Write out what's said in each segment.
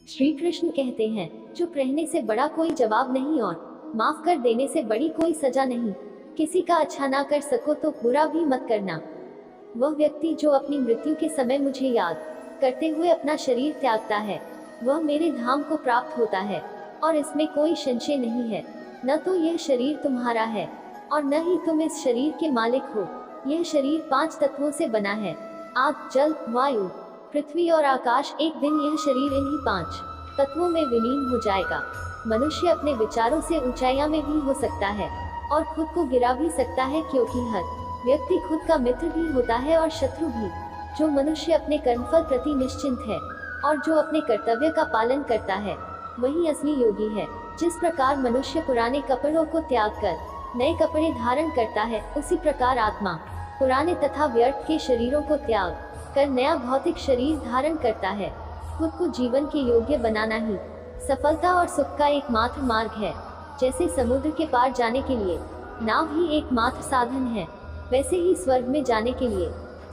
श्री कृष्ण कहते हैं, चुप रहने से बड़ा कोई जवाब नहीं और माफ कर देने से बड़ी कोई सजा नहीं। किसी का अच्छा ना कर सको तो बुरा भी मत करना। वह व्यक्ति जो अपनी मृत्यु के समय मुझे याद करते हुए अपना शरीर त्यागता है, वह मेरे धाम को प्राप्त होता है और इसमें कोई संशय नहीं है। न तो यह शरीर तुम्हारा है और न ही तुम इस शरीर के मालिक हो। यह शरीर 5 तत्वों से बना है, आग, जल, वायु, पृथ्वी और आकाश। एक दिन यह शरीर इन्हीं 5 तत्वों में विलीन हो जाएगा। मनुष्य अपने विचारों से ऊंचाइयों में भी हो सकता है और खुद को गिरा भी सकता है, क्योंकि हर व्यक्ति खुद का मित्र भी होता है और शत्रु भी। जो मनुष्य अपने कर्मफल प्रति निश्चिंत है और जो अपने कर्तव्य का पालन करता है, वही असली योगी है। जिस प्रकार मनुष्य पुराने कपड़ों को त्याग कर नए कपड़े धारण करता है, उसी प्रकार आत्मा पुराने तथा व्यर्थ के शरीरों को त्याग कर नया भौतिक शरीर धारण करता है। खुद को जीवन के योग्य बनाना ही सफलता और सुख का एकमात्र मार्ग है। जैसे समुद्र के पार जाने के लिए नाव ही एकमात्र साधन है, वैसे ही स्वर्ग में जाने के लिए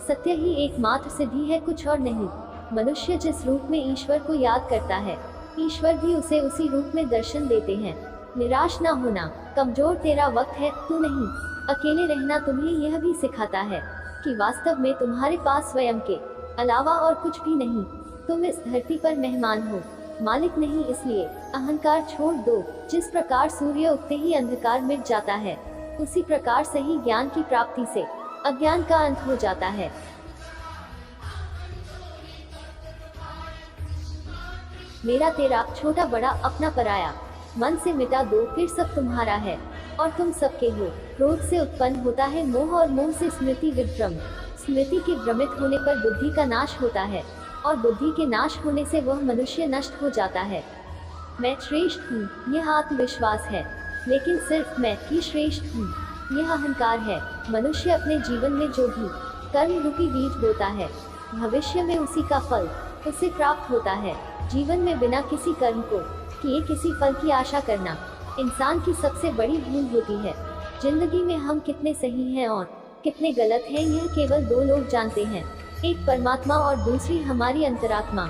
सत्य ही एकमात्र सिद्धि है, कुछ और नहीं। मनुष्य जिस रूप में ईश्वर को याद करता है, ईश्वर भी उसे उसी रूप में दर्शन देते हैं। निराश ना होना, कमजोर तेरा वक्त है, तू नहीं। अकेले रहना तुम्हें यह भी सिखाता है कि वास्तव में तुम्हारे पास स्वयं के अलावा और कुछ भी नहीं। तुम इस धरती पर मेहमान हो, मालिक नहीं। इसलिए अहंकार छोड़ दो। जिस प्रकार सूर्य उगते ही अंधकार मिट जाता है, उसी प्रकार सही ज्ञान की प्राप्ति से अज्ञान का अंत हो जाता है। मेरा तेरा, छोटा बड़ा, अपना पराया, मन से मिटा दो, फिर सब तुम्हारा है और तुम सबके हो। क्रोध से उत्पन्न होता है मोह और मोह से स्मृति विभ्रम। स्मृति के भ्रमित होने पर बुद्धि का नाश होता है और बुद्धि के नाश होने से वह मनुष्य नष्ट हो जाता है। मैं श्रेष्ठ हूँ, यह आत्मविश्वास है, लेकिन सिर्फ मैं ही श्रेष्ठ हूँ, यह अहंकार है। मनुष्य अपने जीवन में जो भी कर्म रूपी बीज बोता है, भविष्य में उसी का फल उसे प्राप्त होता है। जीवन में बिना किसी कर्म को किए किसी फल की आशा करना इंसान की सबसे बड़ी भूल होती है। जिंदगी में हम कितने सही हैं और कितने गलत हैं, यह केवल 2 लोग जानते हैं, एक परमात्मा और दूसरी हमारी अंतरात्मा।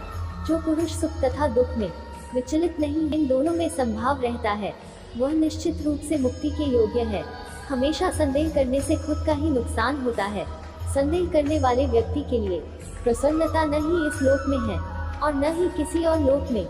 जो पुरुष सुख तथा दुख में विचलित नहीं, इन दोनों में संभाव रहता है, वह निश्चित रूप से मुक्ति के योग्य है। हमेशा संदेह करने से खुद का ही नुकसान होता है। संदेह करने वाले व्यक्ति के लिए प्रसन्नता न ही इस लोक में है और न ही किसी और लोक में।